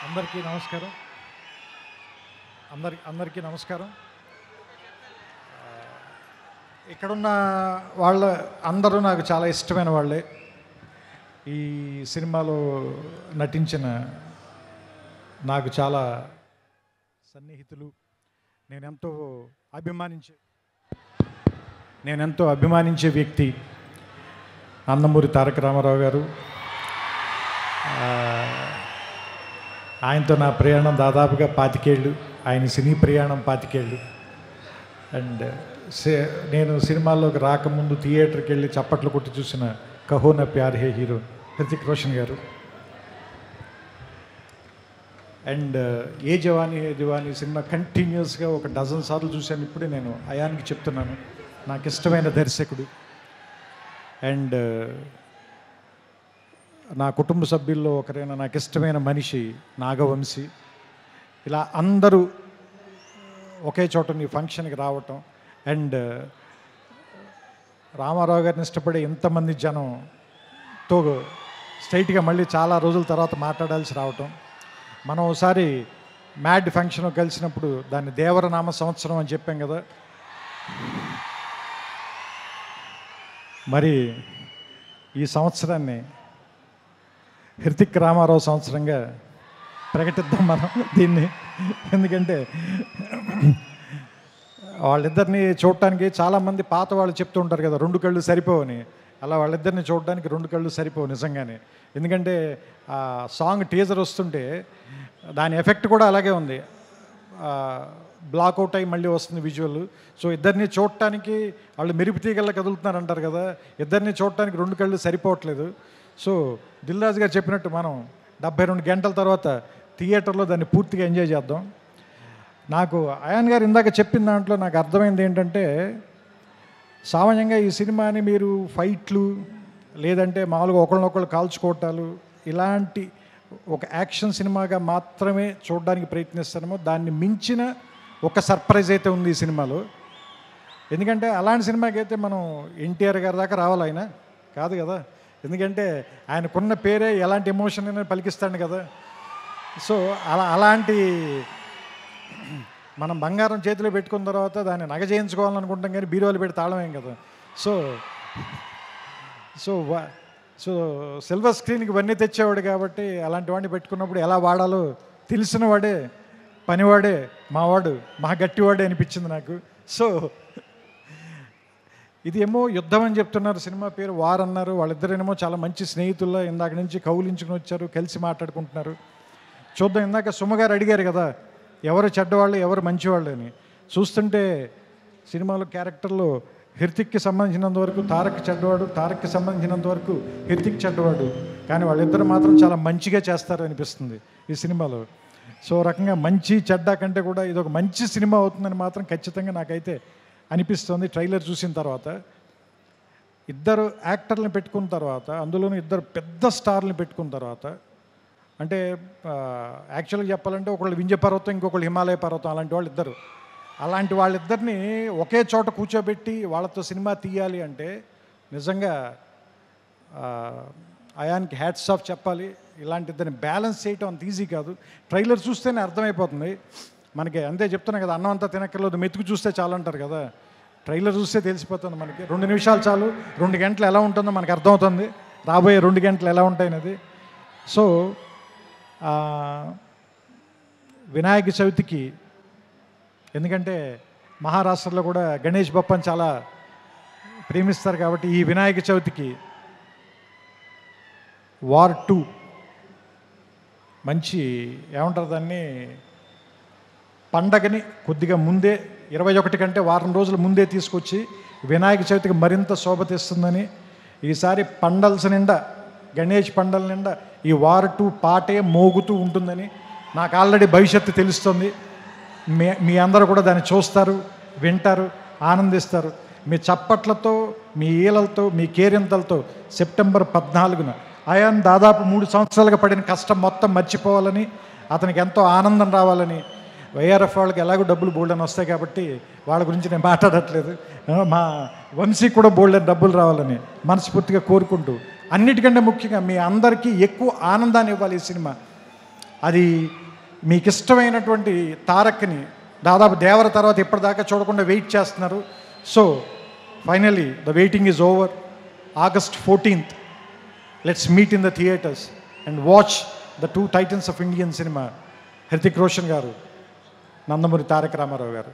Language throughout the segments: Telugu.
అందరికీ నమస్కారం. అందరికీ నమస్కారం. ఇక్కడున్న వాళ్ళ అందరూ నాకు చాలా ఇష్టమైన వాళ్ళే. ఈ సినిమాలో నటించిన నాకు చాలా సన్నిహితులు. నేనెంతో అభిమానించే వ్యక్తి నందమూరి తారక రామారావు గారు. ఆయనతో నా ప్రయాణం దాదాపుగా 25 ఏళ్ళు, ఆయన సినీ ప్రయాణం 25 ఏళ్ళు. అండ్ నేను సినిమాల్లోకి రాకముందు థియేటర్కి వెళ్ళి చప్పట్లు కొట్టి చూసిన కహో నా ప్యార్ హే హీరో హృతిక్ రోషన్ గారు. అండ్ ఏ జవానీ హే దివానీ సినిమా కంటిన్యూస్గా 12 సార్లు చూశాను. ఇప్పుడే నేను అయాన్కి చెప్తున్నాను, నాకు ఇష్టమైన దర్శకుడు. అండ్ నా కుటుంబ సభ్యుల్లో ఒకరైన నాకు ఇష్టమైన మనిషి నాగవంశీ. ఇలా అందరూ ఒకే చోట నీ ఫంక్షన్కి రావటం, అండ్ రామారావు గారిని ఇష్టపడే ఎంతమంది జనంతో స్ట్రైట్గా మళ్ళీ చాలా రోజుల తర్వాత మాట్లాడాల్సి రావటం. మనం ఒకసారి మ్యాడ్ ఫంక్షన్ కలిసినప్పుడు దాన్ని దేవరనామ సంవత్సరం అని చెప్పాం కదా. మరి ఈ సంవత్సరాన్ని హృతిక్ రామారావు సంవత్సరంగా ప్రకటిద్దాం మనం దీన్ని. ఎందుకంటే వాళ్ళిద్దరిని చూడటానికి చాలామంది పాత వాళ్ళు చెప్తూ ఉంటారు కదా, 2 కళ్ళు సరిపోవని. అలా వాళ్ళిద్దరిని చూడడానికి 2 కళ్ళు సరిపోవు నిజంగానే. ఎందుకంటే ఆ సాంగ్ టీజర్ వస్తుంటే దాని ఎఫెక్ట్ కూడా అలాగే ఉంది. బ్లాక్అవుట్ అయ్యి మళ్ళీ వస్తుంది విజువల్. సో ఇద్దరిని చూడటానికి వాళ్ళు మెరుపు తీగల్లో కదులుతున్నారు అంటారు కదా, ఇద్దరిని చూడటానికి 2 కళ్ళు సరిపోవట్లేదు. సో దిల్ రాజు గారు చెప్పినట్టు మనం 72 గంటల తర్వాత థియేటర్లో దాన్ని పూర్తిగా ఎంజాయ్ చేద్దాం. నాకు అయాన్ గారు ఇందాక చెప్పిన దాంట్లో నాకు అర్థమైంది ఏంటంటే, సామాన్యంగా ఈ సినిమాని మీరు ఫైట్లు లేదంటే మామూలుగా ఒకళ్ళనొకళ్ళు కాల్చుకోవటాలు ఇలాంటి ఒక యాక్షన్ సినిమాగా మాత్రమే చూడడానికి ప్రయత్నిస్తానేమో. దాన్ని మించిన ఒక సర్ప్రైజ్ అయితే ఉంది ఈ సినిమాలో. ఎందుకంటే అలాంటి సినిమాకి అయితే మనం ఎన్టీఆర్ గారి దాకా రావాలి, ఆయన కాదు కదా. ఎందుకంటే ఆయనకున్న పేరే ఎలాంటి ఎమోషన్ అయినా పలికిస్తాడు కదా. సో అలాంటి మనం బంగారం చేతిలో పెట్టుకున్న తర్వాత దాన్ని నగ చేయించుకోవాలనుకుంటాం, కానీ బీరువాలు పెట్టి తాళమేం కదా. సో సో సో సిల్వర్ స్క్రీన్కి ఇవన్నీ తెచ్చేవాడు కాబట్టి అలాంటి వాడిని పెట్టుకున్నప్పుడు ఎలా వాడాలో తెలిసిన వాడే, పనివాడే, మావాడు, మా గట్టివాడే అనిపించింది నాకు. సో ఇది ఏమో యుద్ధం అని చెప్తున్నారు, సినిమా పేరు వార్ అన్నారు. వాళ్ళిద్దరేమో చాలా మంచి స్నేహితుల్లో ఇందాక నుంచి కౌలించుకుని వచ్చారు, కలిసి మాట్లాడుకుంటున్నారు. చూద్దాం. ఇందాక సుమగారు అడిగారు కదా ఎవరు చెడ్డవాళ్ళు ఎవరు మంచివాళ్ళు అని. చూస్తుంటే సినిమాలో క్యారెక్టర్లో హృతిక్కి సంబంధించినంత వరకు తారక్ చెడ్డవాడు, తారక్కి సంబంధించినంత వరకు హృతిక్ చెడ్డవాడు. కానీ వాళ్ళిద్దరు మాత్రం చాలా మంచిగా చేస్తారు అనిపిస్తుంది ఈ సినిమాలో. సో రకంగా మంచి చెడ్డ కంటే కూడా ఇది ఒక మంచి సినిమా అవుతుందని మాత్రం ఖచ్చితంగా నాకైతే అనిపిస్తుంది. ట్రైలర్ చూసిన తర్వాత ఇద్దరు యాక్టర్లను పెట్టుకున్న తర్వాత, అందులోనూ ఇద్దరు పెద్ద స్టార్లను పెట్టుకున్న తర్వాత, అంటే యాక్చువల్గా చెప్పాలంటే ఒకళ్ళు వింధ్య పర్వతం, ఇంకొకళ్ళు హిమాలయ పర్వతం, అలాంటి వాళ్ళు ఇద్దరు. అలాంటి వాళ్ళిద్దరిని ఒకే చోట కూర్చోబెట్టి వాళ్ళతో సినిమా తీయాలి అంటే నిజంగా అయాన్కి హ్యాట్స్ ఆఫ్ చెప్పాలి. ఇలాంటి ఇద్దరిని బ్యాలెన్స్ చేయటం అంత ఈజీ కాదు. ట్రైలర్ చూస్తేనే అర్థమైపోతుంది మనకి. అంతే చెప్తున్నా కదా, అన్నం అంతా తినక్కర్లేదు, మెతుకు చూస్తే చాలు అంటారు కదా. ట్రైలర్ చూస్తే తెలిసిపోతుంది మనకి. 2 నిమిషాలు చాలు, 2 గంటలు ఎలా ఉంటుందో మనకు అర్థమవుతుంది, రాబోయే 2 గంటలు ఎలా ఉంటాయనేది. సో వినాయక చవితికి, ఎందుకంటే మహారాష్ట్రలో కూడా గణేష్ బప్పని చాలా ప్రేమిస్తారు కాబట్టి ఈ వినాయక చవితికి వార్ 2 మంచి ఏమంటారు దాన్ని, పండగని కొద్దిగా ముందే 21 కంటే వారం రోజుల ముందే తీసుకొచ్చి వినాయక చవితికి మరింత శోభ తెస్తుందని, ఈసారి పండల్స్ నిండా, గణేష్ పండల నిండా ఈ వార్ 2 పాటే మోగుతూ ఉంటుందని నాకు ఆల్రెడీ భవిష్యత్తు తెలుస్తుంది. మీ అందరూ కూడా దాన్ని చూస్తారు, వింటారు, ఆనందిస్తారు. మీ చప్పట్లతో, మీ ఈలలతో, మీ కేరింతలతో సెప్టెంబర్ 14న అయాన్ దాదాపు 3 సంవత్సరాలుగా పడిన కష్టం మొత్తం మర్చిపోవాలని, అతనికి ఎంతో ఆనందం రావాలని. వైఆర్ఎఫ్ వాళ్ళకి ఎలాగో డబ్బులు బోల్డని వస్తాయి కాబట్టి వాళ్ళ గురించి నేను మాట్లాడట్లేదు. మా వంశీకి కూడా బోల్డని డబ్బులు రావాలని మనస్ఫూర్తిగా కోరుకుంటూ, అన్నిటికంటే ముఖ్యంగా మీ అందరికీ ఎక్కువ ఆనందాన్ని ఇవ్వాలి ఈ సినిమా. అది మీకు ఇష్టమైనటువంటి తారక్ని దాదాపు దేవర తర్వాత ఇప్పటిదాకా చూడకుండా వెయిట్ చేస్తున్నారు. So finally the waiting is over. August 14th, let's meet in the theaters and watch the two titans of Indian cinema, Hrithik Roshan garu, Nandamuri Tarak Ramarao garu.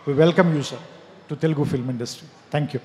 We welcome you, sir, to Telugu film industry. Thank you.